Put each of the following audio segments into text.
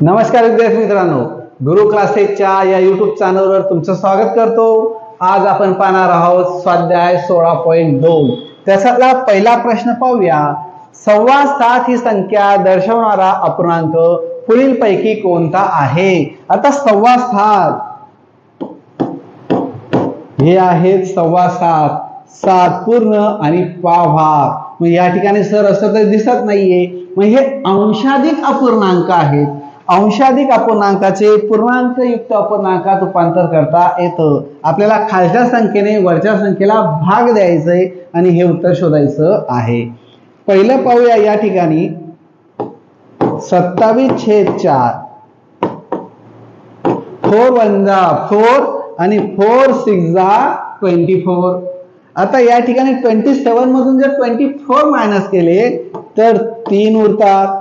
नमस्कार विद्यार्थी मित्रांनो, गुरु क्लासेसच्या या YouTube चॅनलवर तुमचं स्वागत करतो। आज आपण पाहणार आहोत स्वाध्याय 16.2 त्याचा पहिला प्रश्न पाहूया। 7.25 ही संख्या दर्शवणारा अपूर्णांक पुढीलपैकी कोणता आहे? आता 7.25 हे आहे 7.25 7 पूर्ण आणि पावभाग। मग या ठिकाणी सर असं तर दिसत नाहीये, मग हे अंशाधिक अपूर्णांक आहेत। अंशाधिक अपूर्णांकाचे पूर्णांकयुक्त अपूर्णांकात रूपांतर करता येतं। आपल्याला खालच्या संख्येने वरच्या संख्येला भाग द्यायचे आणि हे उत्तर शोधायचं आहे। पहिलं पाहूया या ठिकाणी 27/4 4 1 4 आणि 4 6 24। आता या ठिकाणी 27 मधून जर 24 मायनस केले तर 3 उरतात।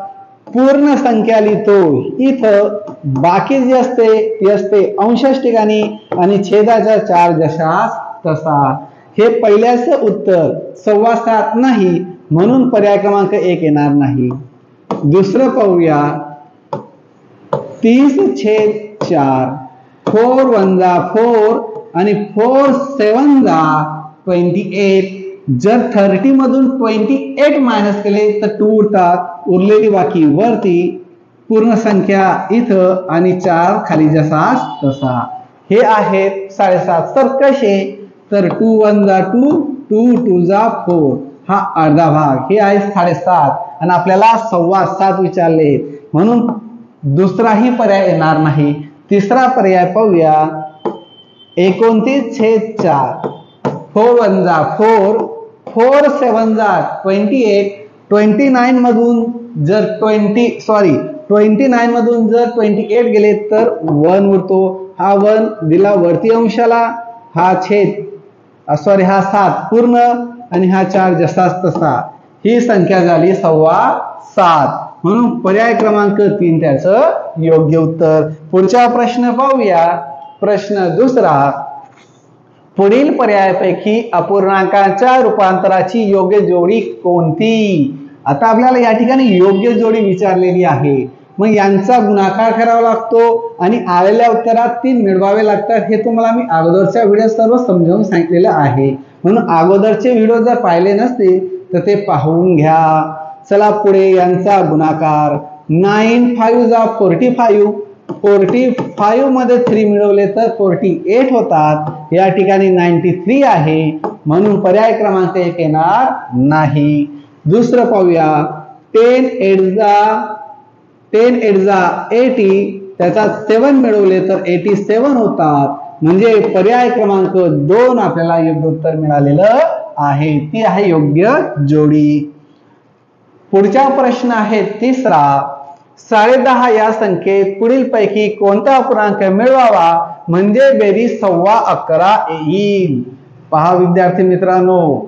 पूर्ण संख्या लिहितो, इथं बाकी जे असते ती असते अंशाच्या ठिकाणी आणि छेदाच्या 4 जशास तसा। हे पहिल्याचं उत्तर 7.25 नाही, म्हणून पर्याय क्रमांक 1 येणार नाही। दुसरं पाहूया 30/4 4 1 4 आणि 4 7 28। जर 30 मधून 28 मायनस केले तर 2 उरतात। उरलेली बाकी वरती, पूर्ण संख्या इथं आणि 4 खाली जसास तसा। हे आहेत 7.5। तर कसे? तर 2 1 2 2 2 4 हा अर्धा भाग, हे आहे 7.5 आणि आपल्याला 7.25 विचारले, म्हणून दुसराही पर्याय येणार नाही। तिसरा पर्याय पाहूया 29/4 4 1 4 4 7 28। 29 मधून जर 28 गेले तर 1 उरतो। हा 1 दिला वरती अंशाला, हा हा 7 पूर्ण आणि हा 4 जसास तसा। ही संख्या झाली 7.25, म्हणून पर्याय क्रमांक 3 त्याचं योग्य उत्तर। पुढचा प्रश्न पाहूया। प्रश्न दुसरा, पुढील पर्यायापैकी अपूर्णांकाच्या रूपांतराची योग्य जोडी कोणती? आता आपल्याला या ठिकाणी योग्य जोडी विचारलेली आहे, मग यांचा गुणाकार करावा लागतो आणि आलेल्या उत्तरात 3 मिळवावे लागतात। हे तुम्हाला मी अगोदरच्या व्हिडिओ सर्व समजावून सांगितलेलं आहे, म्हणून अगोदरचे व्हिडिओ जर पाहिले नसतील तर ते पाहून घ्या। चला पुढे यांचा गुणाकार 9 5 45 45 मध्ये 3 मिळवले तर 48 होतात। या ठिकाणी 93 आहे, म्हणून पर्याय क्रमांक 1 येणार नाही। दुसरं पाहूया 10 8 80 त्याचा 7 मिळवले तर 87 होतात, म्हणजे पर्याय क्रमांक 2 आपल्याला योग्य उत्तर मिळालेलं आहे। ती आहे योग्य जोडी। पुढचा प्रश्न आहे तिसरा, 10.5 या संख्येत पुढीलपैकी कोणता अपूर्णांक मिळवावा म्हणजे बेरीज 11.25 येईल? पहा विद्यार्थी मित्रांनो,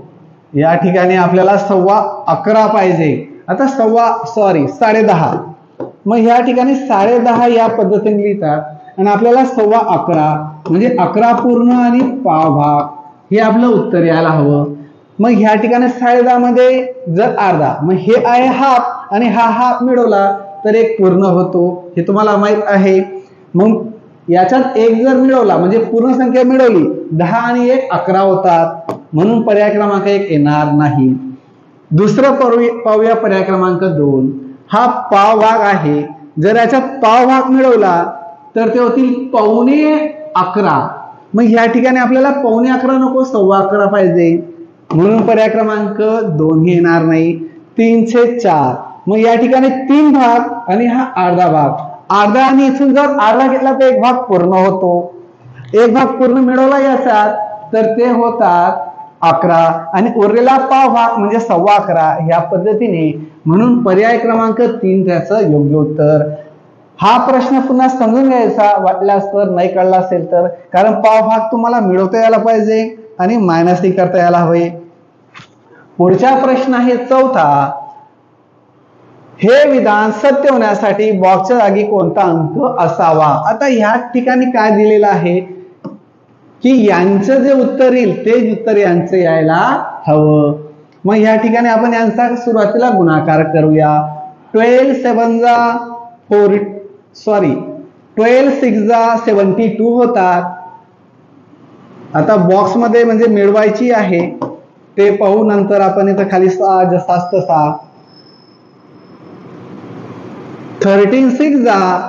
या ठिकाणी आपल्याला 11.25 पाहिजे। आता 10.5, मग या ठिकाणी 10.5 या पद्धतीने लिहितात आणि आपल्याला 11.25 म्हणजे 11 पूर्ण आणि पावभाग, हे आपलं उत्तर यायला हवं। मग ह्या ठिकाणी 10.5 मध्ये जर अर्धा, मग हे आहे हाफ आणि हा हाफ मिळवला तर 1 पूर्ण होतो, हे तुम्हाला माहित आहे। मग याच्यात 1 जर मिळवला म्हणजे पूर्ण संख्या मिळवली, 10 आणि 1 11 होतात, म्हणून पर्याय क्रमांक 1 येणार नाही। दुसरं पाहूया पर्याय क्रमांक 2, हा पावभाग आहे। जर याच्यात पावभाग मिळवला तर ते होतील 11.25। मग या ठिकाणी आपल्याला 11.25 नको 11.25 पाहिजे, म्हणून पर्याय क्रमांक 2 येणार नाही। 3/4, मग या ठिकाणी 3 भाग आणि हा अर्धा भाग, अर्धा आणि इथून जर अर्धा घेतला तर 1 भाग पूर्ण होतो। 1 भाग पूर्ण मिळवला याच्यात तर ते होतात 11 आणि उरलेला पाव भाग म्हणजे 11.25 या पद्धतीने, म्हणून पर्याय क्रमांक 3 त्याचं योग्य उत्तर। हा प्रश्न पुन्हा समजून घ्यायचा वाटल्यास तर, नाही कळला असेल तर, कारण पाव भाग तुम्हाला मिळवता यायला पाहिजे आणि मायनसही करता यायला हवे। पुढचा प्रश्न आहे चौथा, हे विधान सत्य होण्यासाठी बॉक्सच्या जागी कोणता अंक असावा? आता या ठिकाणी काय दिलेलं आहे की यांचं जे उत्तर येईल तेच उत्तर यांचं यायला हवं। मग या ठिकाणी आपण यांचा सुरुवातीला गुणाकार करूया। 12 7 सॉरी 12 6 72 होतात. आता बॉक्स मध्ये म्हणजे मिळवायची आहे ते पाहू नंतर आपण इथं खाली जसाच तसा 13 6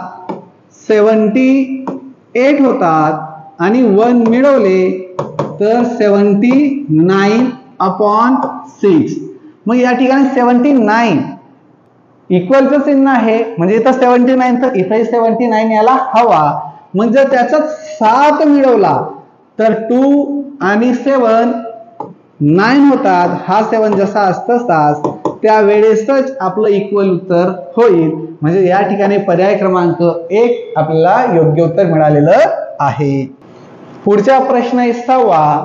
78 होतात आणि 1 मिळवले तर 79/6. मग या ठिकाणी 79 इक्वलचं चिन्ह आहे म्हणजे इथं 79 तर इथंही 79 याला हवा. मग जर त्याचा 7 मिळवला तर 2 आणि 7 9 होतात. हा 7 जसा असताच त्यावेळेसच आपलं इक्वल उत्तर होईल. म्हणजे या ठिकाणी पर्याय क्रमांक 1 आपल्याला योग्य उत्तर मिळालेलं आहे. पुढचा प्रश्न 6.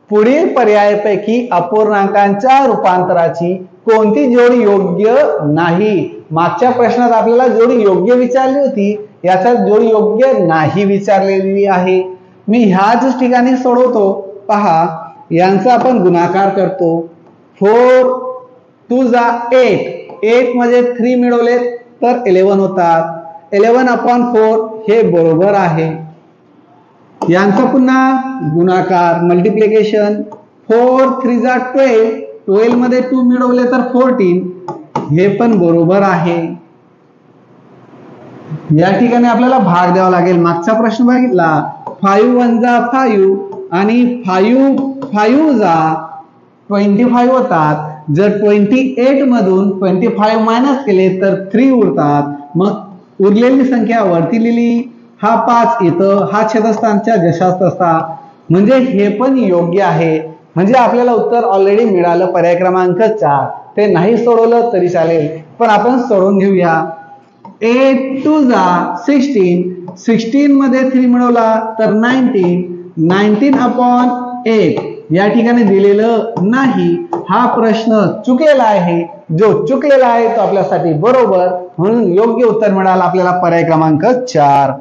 पुढील पर्यायापैकी अपूर्णांकांच्या रूपांतराची कोणती जोडी योग्य नाही? मागच्या प्रश्नात आपल्याला जोडी योग्य विचारली होती, याचा जोडी योग्य नाही विचारलेली आहे. मी ह्याच ठिकाणी सोडवतो. पहा, यांचा आपण गुणाकार करतो. 4 2 8 8 मध्ये 3 मिळवले तर 11 होतात. 11/4 हे बरोबर आहे. यांचा पुन्हा गुणाकार मल्टिप्लिकेशन 4 3 12 12 मध्ये 2 मिळवले तर 14 हे पण बरोबर आहे. या ठिकाणी आपल्याला भाग द्यावा लागेल. मागचा प्रश्न बघितला 5 1 5 आणि 5 5 25 होतात. जर 28 मधून 25 मायनस केले तर 3 उरतात. मग उरलेली संख्या वरती लिहिली. हा 5 इथं, हा छेदस्थानच्या जशास तसा, म्हणजे हे पण योग्य आहे. म्हणजे आपल्याला उत्तर ऑलरेडी मिळालं पर्याय क्रमांक 4. ते नाही सोडवलं तरी चालेल पण आपण सोडवून घेऊया. 8 2 16 16 मध्ये 3 मिळवला तर 19 19/8 या ठिकाणी दिलेलं नाही. हा प्रश्न चुकेला आहे. जो चुकलेला आहे तो आपल्यासाठी बरोबर, म्हणून योग्य उत्तर मिळालं आपल्याला पर्याय क्रमांक 4.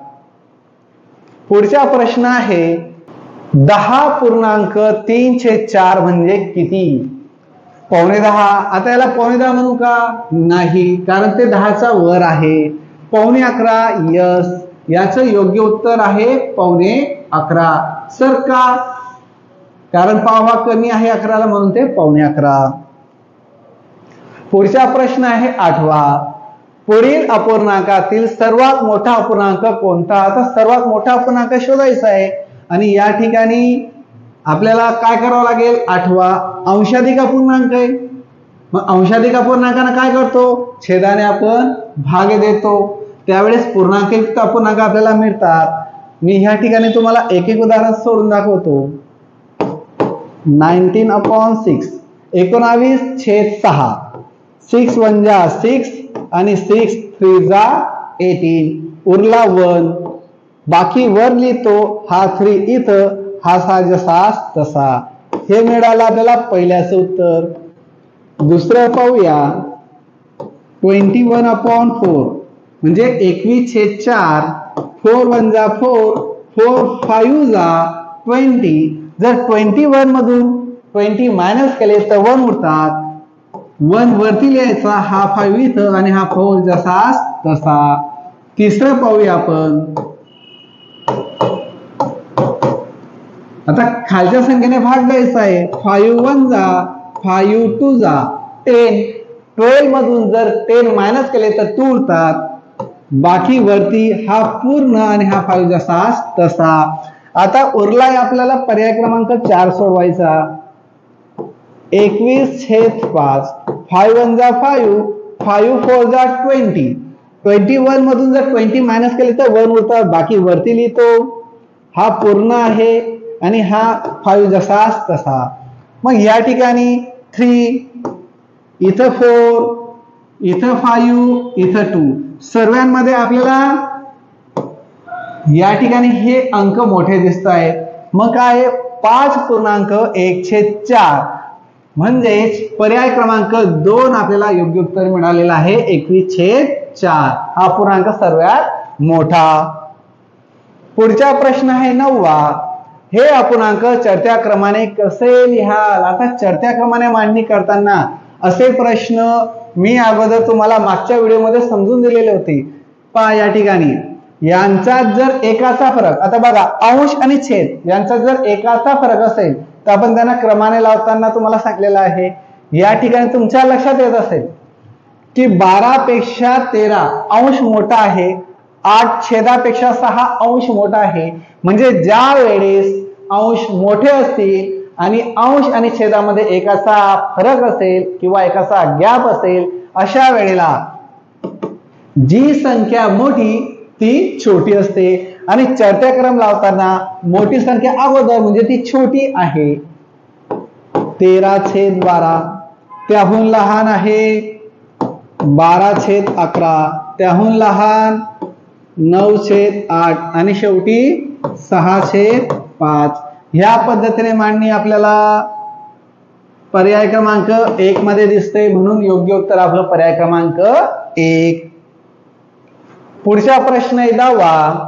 पुढचा प्रश्न आहे 10.3/4 म्हणजे किती? 9.5. आता याला 9.5 म्हणू का? नाही, कारण ते 10च्या वर आहे. 9.11 यस, याचं योग्य उत्तर आहे 9.11. सर का? कारण पाव हा कमी आहे 11ला म्हणून ते 9.11. पुढचा प्रश्न आहे 8वा. पुढील अपूर्णांकातील सर्वात मोठा अपूर्णांक कोणता? आता सर्वात मोठा अपूर्णांक शोधायचा आहे आणि या ठिकाणी आपल्याला काय करावं लागेल? 8वा अंशाधिक अपूर्णांक आहे. मग अंशाधिक अपूर्णांकाने काय करतो? छेदाने आपण भाग देतो. त्यावेळेस पूर्णांकयुक्त अपूर्णांक आपल्याला मिळतात. मी ह्या ठिकाणी तुम्हाला एक एक उदाहरण सोडून दाखवतो. 19/6 19/6 6 1 6 आणि 6 3 18 उरला 1. बाकी वर लिहितो. हा 3 इथं, हा 6 जसा तसा. हे मिळालं आपल्याला पहिल्याचं उत्तर. दुसरं पाहूया 21/4 म्हणजे 21/4 4 1 4 4 5 20. जर 21 मधून 20 मायनस केले तर 1 उरतात. 1 वरती लिहायचा, हा 5 इथं आणि हा 4 जसा तसा. तिसरं पाहूया आपण. आता खालच्या संख्येने भाग द्यायचा आहे. 5 1 5 2 10. 12 मधून जर 10 मायनस केले तर 2 उरतात. बाकी वरती हा पूर्ण आणि हा 5 जसा तसा. आता उरलाय आपल्याला पर्याय क्रमांक 4 सोडवायचा. 21/5 5 1 5 5 4 20. 21 मधून जर 20 मायनस केले तर 1 उरतात. बाकी वरती लिहितो. हा पूर्ण आहे आणि हा 5 जसा तसा. मग या ठिकाणी 3 इथं 4 इथं 5 इथं 2 सर्वांमध्ये आपल्याला या ठिकाणी हे अंक मोठे दिसत आहेत. मग काय? 5.1/4 म्हणजेच पर्याय क्रमांक 2 आपल्याला योग्य उत्तर मिळालेलं आहे. 21/4 हा पूर्णांक सर्वात मोठा. पुढचा प्रश्न आहे 9वा. हे अपूर्णांक चढत्या क्रमाने कसे लिहाल? आता चढत्या क्रमाने मांडणी करताना असे प्रश्न मी अगोदर तुम्हाला मागच्या व्हिडिओमध्ये समजून दिलेले होते. पहा या ठिकाणी यांचा जर एकाचा फरक, आता बघा अंश आणि छेद यांचा जर एकाचा फरक असेल तर आपण त्यांना क्रमाने लावताना तुम्हाला सांगितलेलं आहे. या ठिकाणी तुमच्या लक्षात येत असेल की 12 पेक्षा 13 अंश मोठा आहे, 8 छेदापेक्षा 6 अंश मोठा आहे. म्हणजे ज्या वेळेस अंश मोठे असतील आणि अंश आणि छेदामध्ये एकाचा फरक असेल किंवा एकाचा गॅप असेल, अशा वेळेला जी संख्या मोठी ती छोटी असते आणि चढते क्रम लावताना मोठी संख्या अगोदर म्हणजे ती छोटी आहे. 13/12 त्याहून लहान आहे 12/11, त्याहून लहान 9/8 आणि शेवटी 6/5. ह्या पद्धतीने मांडणी आपल्याला पर्याय क्रमांक 1 मध्ये दिसते, म्हणून योग्य उत्तर आपलं पर्याय क्रमांक 1. पुढचा प्रश्न आहे 10वा.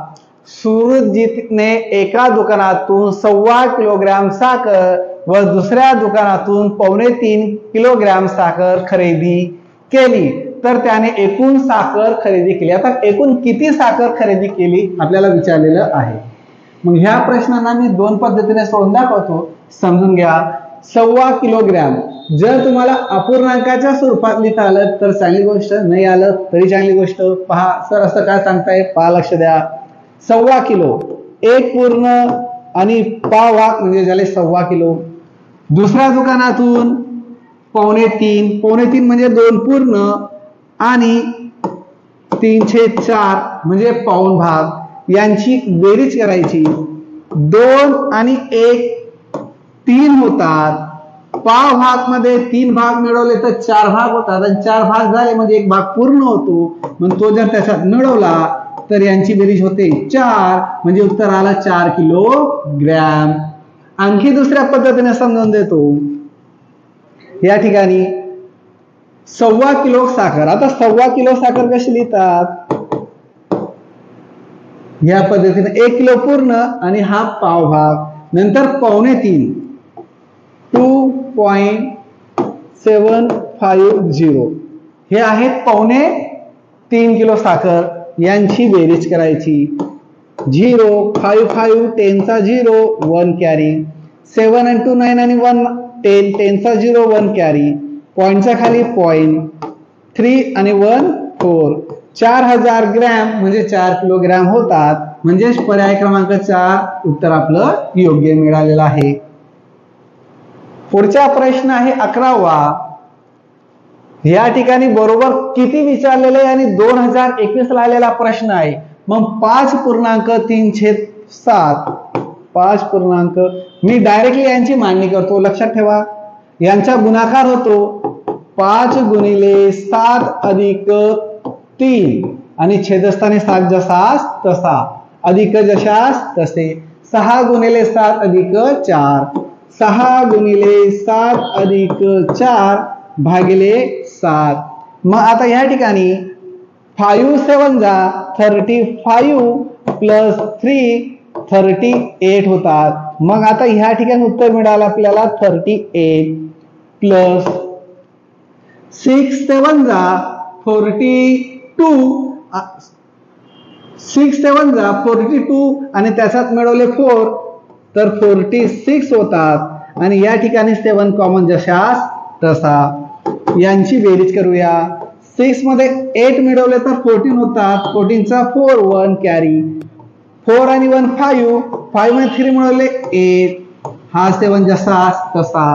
सुरजीतने एका दुकानातून 1.25 किलोग्राम साखर व दुसऱ्या दुकानातून 2.25 किलोग्राम साखर खरेदी केली, तर त्याने एकूण साखर खरेदी केली. आता एकूण किती साखर खरेदी केली आपल्याला विचारलेलं आहे. मग ह्या प्रश्नांना मी 2 पद्धतीने सोडून दाखवतो, समजून घ्या. 1.25 किलोग्राम जर तुम्हाला अपूर्णांकाच्या स्वरूपात लिहिता आलं तर चांगली गोष्ट, नाही आलं तरी चांगली गोष्ट. पहा सर असं काय सांगताय, पहा लक्ष द्या. 1.25 किलो, 1 पूर्ण आणि पाव भाग म्हणजे झाले 1.25 किलो. दुसऱ्या दुकानातून 2.25 म्हणजे 2 पूर्ण आणि 3/4 म्हणजे पाऊण भाग, यांची बेरीज करायची. 2 आणि 1 3 होतात. पाव भाग मध्ये 3 भाग मिळवले तर 4 भाग होतात आणि 4 भाग झाले म्हणजे 1 भाग पूर्ण होतो. मग तो जर त्याच्यात मिळवला तर यांची बेरीज होते 4, म्हणजे उत्तर आला 4 किलोग्रॅम. आणखी दुसऱ्या पद्धतीने समजावून देतो. या ठिकाणी 1.25 किलो साखर. आता 1.25 किलो साखर कशी लिहितात, या पद्धतीने 1 किलो पूर्ण आणि हा पाव भाग, नंतर 2.25 2.750 हे आहेत 2.25 किलो साखर, यांची बेरीज करायची. 0 5 5 10चा 0 1 कॅरी, 7 and 2 9 आणि 1 10 10चा 0 1 कॅरी, पॉइंटच्या खाली पॉइंट, 3 आणि 1 4, 4000 ग्रॅम म्हणजे 4 किलोग्रॅम होतात. म्हणजे पर्याय क्रमांक 4 उत्तर आपलं योग्य मिळालेलं आहे. पुढचा प्रश्न आहे 11वा. या ठिकाणी बरोबर किती विचारलेले आहे आणि 2021 ला आलेला प्रश्न आहे. मग 5.3/7 5. मी डायरेक्टली यांची मांडणी करतो, लक्षात ठेवा. यांचा गुणाकार होतो 5 गुणिले 7 अधिक 3 आणि छेदस्थानी 7 जसास तसा अधिक जशास तसे. 6 गुणिले 7 अधिक 4 6 गुणिले 7 अधिक 4 भागिले 7. मग आता या ठिकाणी 5 7 जा 35 प्लस 3 38 होतात. मग आता ह्या ठिकाणी उत्तर मिळालं आपल्याला 38 प्लस 6 7 जा 42 6 7 जा 42 आणि त्याच्यात मिळवले 4 तर 46 होतात. आणि या ठिकाणी 7 कॉमन जशास तसा. यांची बेरीज करूया. 6 मध्ये 8 मिळवले तर 14 होतात. 14चा 4 1 कॅरी, 4 आणि 1 5 5 मध्ये 3 मिळवले 8, हा 7 जसास तसा.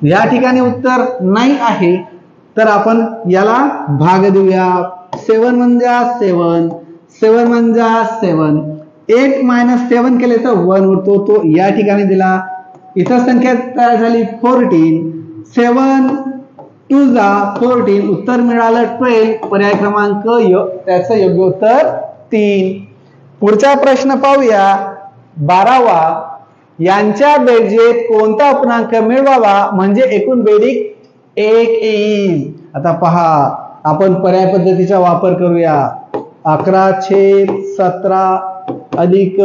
या ठिकाणी उत्तर नाही आहे तर आपण याला भाग देऊया. 7 म्हणजे 7 7 म्हणजे 7, 8 - 7 केले तर 1 उरतो, तो या ठिकाणी दिला. इतर संख्या तयार झाली 14. 7 2 जा 14, उत्तर मिळालं 12. पर्याय क्रमांक त्याचं योग्य उत्तर 3. पुढचा प्रश्न पाहूया 12वा. यांच्या बेरजेत कोणता अपूर्णांक मिळवावा म्हणजे एकूण बेरीज 1 येईल. आता पहा आपण पर्याय पद्धतीचा वापर करूया. 11/17 अधिक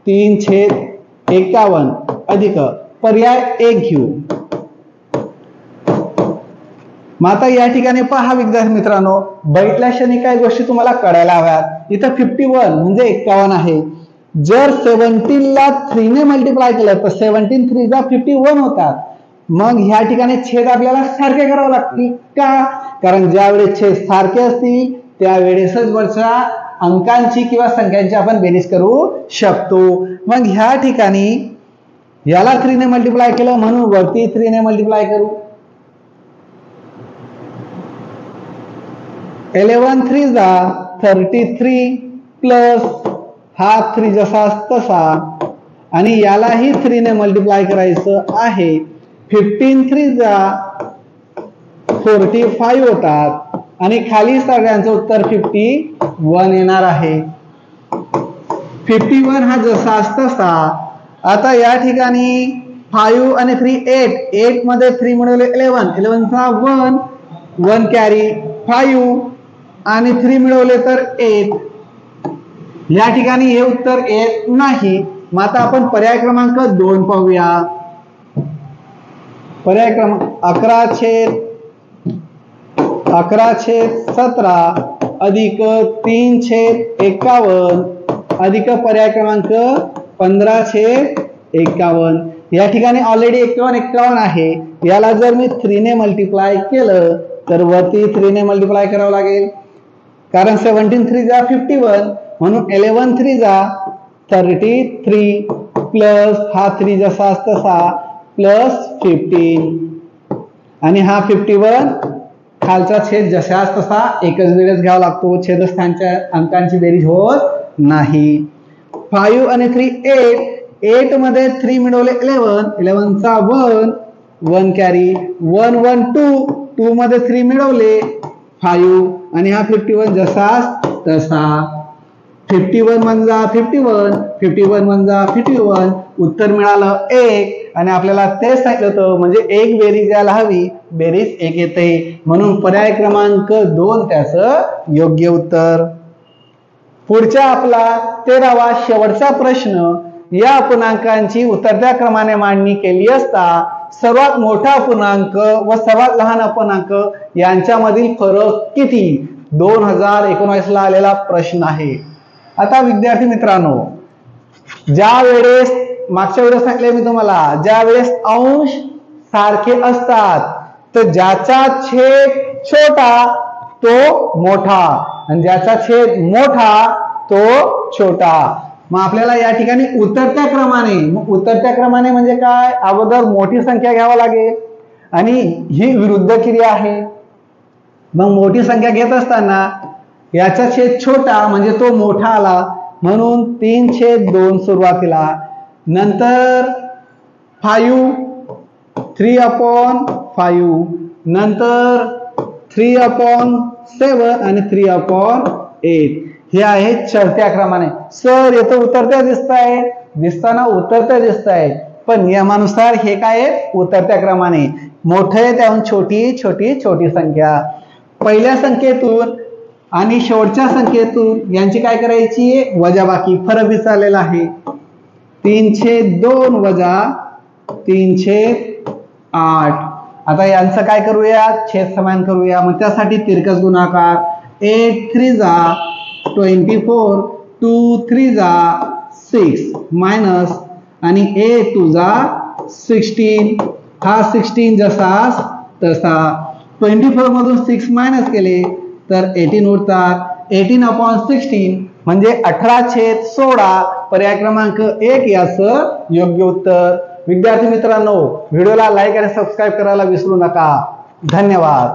3/51 अधिक पर्याय 1 घेऊ. मग आता या ठिकाणी पहा विद्यार्थी मित्रांनो, बघितल्या क्षणी काही गोष्टी तुम्हाला कळायला हव्यात. इथं 51 म्हणजे 51 आहे. जर 17 ला 3 ने मल्टिप्लाय केलं तर 17 3 जा 51 होतात. मग ह्या ठिकाणी छेद आपल्याला सारखे करावे लागतील का? कारण ज्यावेळेस छेद सारखे असतील त्यावेळेसच वरच्या अंकांची किंवा संख्यांची आपण बेरीज करू शकतो. मग ह्या ठिकाणी याला 3 ने मल्टिप्लाय केलं म्हणून वरती 3 ने मल्टिप्लाय करू. 11 3 जा 33 प्लस हा 3 जसा तसा आणि यालाही 3 ने मल्टिप्लाय करायचं आहे. 15 3 जा 45 होतात आणि खाली सगळ्यांचं उत्तर 51 येणार आहे. 51 हा जसा तसा. आता या ठिकाणी 5 आणि 3 8 मध्ये 3 मिळवले 11 चा 1 कॅरी 5 आणि 3 मिळवले तर 8. या ठिकाणी हे उत्तर येत नाही. मग आता आपण पर्याय क्रमांक 2 पाहूया. पर्याय क्रमांक 11/17 अधिक 3/51 अधिक पर्याय क्रमांक 15/51. या ठिकाणी ऑलरेडी 51 आहे. याला जर मी 3 ने मल्टिप्लाय केलं तर वरती 3 ने मल्टिप्लाय करावं लागेल कारण 17 3 जा 51 म्हणून 11 3 जा 33 प्लस हा 3 जसा तसा प्लस 15 आणि हा 51 खालचा छेद जशाच तसा एकच वेळेस घ्यावा लागतो. छेदस्थानच्या अंकांची बेरीज होत नाही. 5 आणि 3 8 मध्ये 3 मिळवले 11 चा 1 कॅरी 1 1 2 मध्ये 3 मिळवले 5 आणि हा 51 जसाच तसा. 51 म्हणजे 51 म्हणजे 51 उत्तर मिळालं 1 आणि आपल्याला ते सांगितलं होतं म्हणजे एक बेरीज यायला हवी, बेरीज 1 येते म्हणून पर्याय क्रमांक 2 त्याचं योग्य उत्तर. पुढचा आपला 13वा शेवटचा प्रश्न. या अपूर्णांकांची उतरत्या क्रमाने मांडणी केली असता सर्वात मोठा अपूर्णांक व सर्वात लहान अपूर्णांक यांच्यामधील फरक किती? 2019 ला आलेला प्रश्न आहे. आता विद्यार्थी मित्रांनो, ज्या वेळेस मागच्या वेळेस सांगितले मी तुम्हाला, ज्या वेळेस अंश सारखे असतात तर ज्याचा छेद छोटा तो मोठा आणि ज्याचा छेद मोठा तो छोटा. मग आपल्याला या ठिकाणी उतरत्या क्रमाने म्हणजे काय? अगोदर मोठी संख्या घ्यावी लागेल आणि ही विरुद्ध क्रिया आहे. मग मोठी संख्या घेत असताना याचा छेद छोटा म्हणजे तो मोठा आला म्हणून 3/2 सुरुवातीला. नंतर 5 3/5 नंतर 3/7 आणि 3/8 हे आहे चढत्या क्रमाने. सर येतो उतरत्या दिसत आहे, दिसताना उतरत्या दिसत आहे पण नियमानुसार हे काय आहे? उतरत्या क्रमाने. मोठे त्याहून छोटी छोटी छोटी संख्या. पहिल्या संख्येतून आणि शेवटच्या संख्येतून यांची काय करायची? वजाबाकी. फरक विचारलेला आहे. 3/2 वजा 3/8. आता यांचं काय करूया? छेद समान करूया. मग त्यासाठी तिरकस गुणाकार. 8 3 जा 24 2 3 जा 6 मायनस आणि 8 2 जा 16. हा 16 जसा तसा. 24 मधून 6 मायनस केले तर 18 उरतात. 18/16 म्हणजे 18/16 पर्याय क्रमांक 1 याचं योग्य उत्तर. विद्यार्थी मित्रांनो, व्हिडिओला लाईक आणि सबस्क्राईब करायला विसरू नका. धन्यवाद.